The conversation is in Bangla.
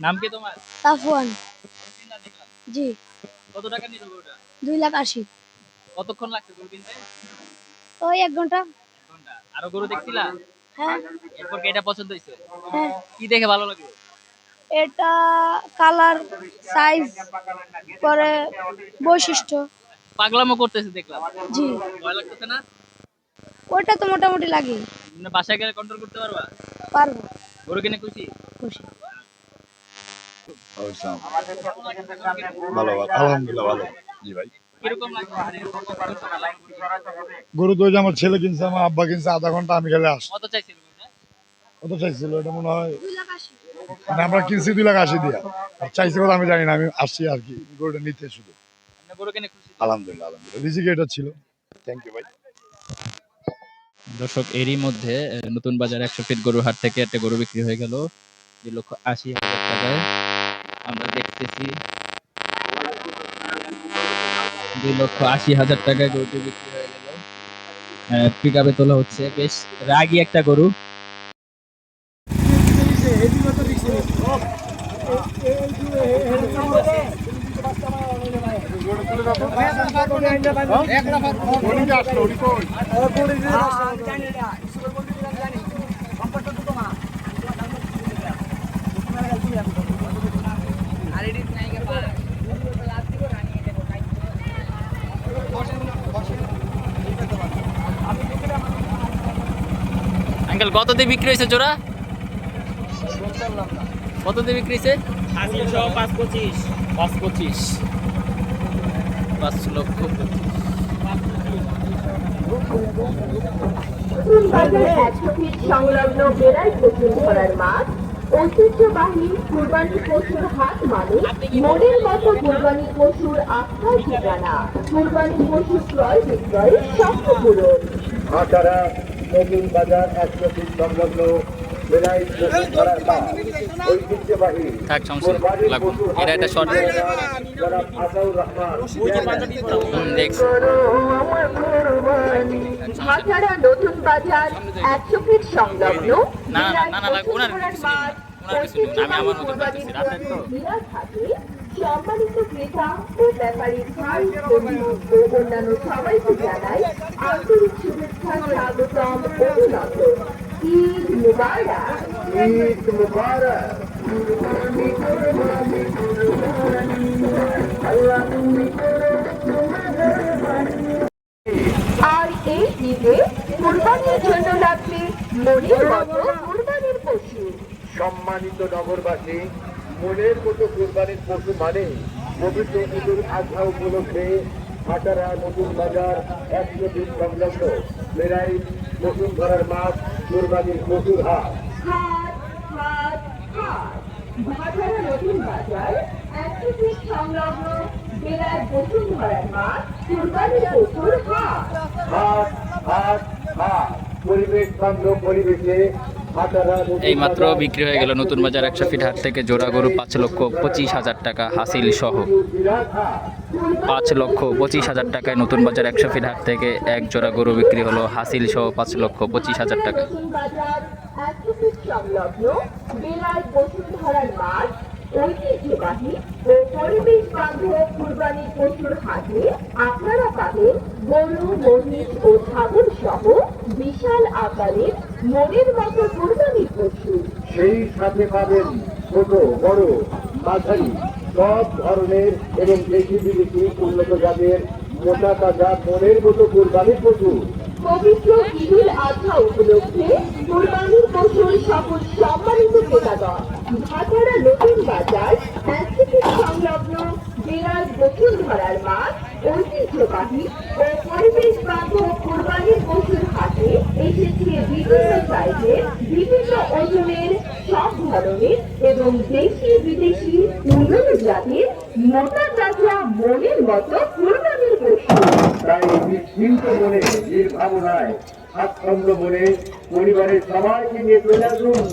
নাম কি তোমার? তাফওয়ান। জি। কত টাকা নিল গরুটা? 2,80,000। কতক্ষণ লাগছে গরু কিনতে? ওই 1 ঘন্টা। 1 ঘন্টা। আরো গরু দেখছিলা? হ্যাঁ। এরপর কি এটা পছন্দ হইছে? হ্যাঁ। কি দেখে ভালো লাগলো? এটা কালার, সাইজ, পরে বৈশিষ্ট্য। পাগলামো করতেছে দেখলাম। জি। ভয় লাগতেছে না? ওইটা তো মোটামুটি লাগে। না বাসায় গেলে কন্ট্রোল করতে পারবা? পারবো। গরু কিনে খুশি? খুশি। ভালো ভালো আলহামদুলিল্লাহ ভালো। জি ভাই। কিরকম লাগছে? মানে কতক্ষণ সময় লাইন দিতে? গরু তো ওই যে আমার ছেলে কিনছে, আমার আব্বা কিনছে, আধা ঘন্টা আমি গেলে আস। কত চাইছিল গরুটা? কত চাইছিল এটা মনে হয়, 2,80,000। মানে আমরা কিনছি 2,80,000 দিয়া, আর চাইছে কথা আমি জানি না, আমি আসছি আর কি গরুটা নিতে শুধু। আপনি গরু কিনে খুশি তো? আলহামদুলিল্লাহ আলহামদুলিল্লাহ রিজিকে এটা ছিল। থ্যাংক ইউ ভাই। দর্শক এরই মধ্যে নতুন বাজার 100 ফিট গরুর হাট থেকে একটা গরু বিক্রি হয়ে গেল 2,80,000 টাকায়। আমরা দেখতেছি 2,80,000 টাকায় গরুটি বিক্রি হয়ে গেল। পিক আপে তোলা হচ্ছে, বেশ রাগী একটা গরু। আঙ্কেল কত দিয়ে বিক্রি হয়েছে জোড়া? কত দিয়ে বিক্রি হয়েছে? 5,25। 5,25। 5,25,000। বাজার 100 ফিট সংলগ্ন বেড়াই পুকুর ধরার মাঠ, ঐতিহ্যবাহী কুরবানি পশুর হাট মানে মনের মতো কুরবানি পশুর আস্থার ঠিকানা। কুরবানি পশু ক্রয় বিক্রয়ের স্বপ্ন পূরণ। আটারা নতুন বাজার 100 ফিট সংলগ্ন বেলাই পুকুর ধরার মাঠ, ঐতিহ্যবাহী থাক সমস্যা লাগবে, এটা একটা শর্ট জনাব আতাউর রহমান দেখছি। ভাটারা নতুন বাজার 100 ফিট সংলগ্ন না না বেড়াই না না লাগবে, পশু ওনার ধরার কিছু মাঠ, ওনার কিছু নেই, আমি আমার মতো ঐতিহ্যবাহী করতেছি রাতের তো। বিরাট হাটে সম্মানিত ক্রেতা ও ব্যাপারী ভাই বন্ধু ও অন্যান্য সবাইকে জানাই আন্তরিক শুভেচ্ছা, স্বাগতম, অভিনন্দন। ঈদ মুবারক। ঈদ মুবারক। আর এই ঈদে কুরবানির জন্য লাগবে মনের মতো কুরবানির পশু। সম্মানিত নগরবাসী, মনের মতো কুরবানির পশু মানে পবিত্র ঈদুল আজহা উপলক্ষে আটারা নতুন বাজার 100 ফিট সংলগ্ন বেড়াই পশুর ধরার মাঠ, কুরবানির পশুর হাট। হাট হাট হাট ভাটারা নতুন বাজার 100 ফিট সংলগ্ন বেড়ায় বসুন্ধরার মাঠ, কুরবানির পশুর হাট। হাট হাট হাট পরিবেশ বান্ধব পরিবেশে এই মাত্র বিক্রি হয়ে গেল নতুন বাজার 100 ফিট হাট থেকে জোড়া গরু 5,25,000 টাকা হাসিল সহ। 5,25,000 টাকায় নতুন বাজার 100 ফিট হাট থেকে এক জোড়া গরু বিক্রি হলো হাসিল সহ 5,25,000 টাকা। নতুন বাজার 100 ফিট সংলগ্ন বেড়ায় বসুন্ধরার মাঠ, ঐতিহ্যবাহী ও পরিবেশ বান্ধব কুরবানির পশুর হাটে আপনারা পাবেন গরু, মহিষ ও ছাগল সহ বিশাল আকারের মনের মতো কুরবানির পশু। সেই সাথে পাবেন ছোট বড় মাঝারি সব ধরনের এবং দেশি বিদেশি উন্নত জাতের মোটা তাজা মনের মতো কুরবানির পশু। পবিত্র ঈদুল আজহা উপলক্ষে কুরবানির পশুর সকল সম্মানিত ক্রেতাগণ ভাটারা নতুন বাজার 100 ফিট সংলগ্ন বেড়ার বসুন্ধরার মাঠ, ঐতিহ্যবাহী ও পরিবেশ বান্ধব কুরবানির পশুর হাটে এসেছে বিভিন্ন সাইজের, বিভিন্ন ওজনের, সব ধরনের এবং দেশি বিদেশি উন্নত জাতের মোটা তাজা মনের মতো কুরবানির পশু। তাই নিশ্চিন্ত মনে, নির্ভাবনায়, স্বাচ্ছন্দ্য মনে পরিবারের সবাইকে নিয়ে চলে আসুন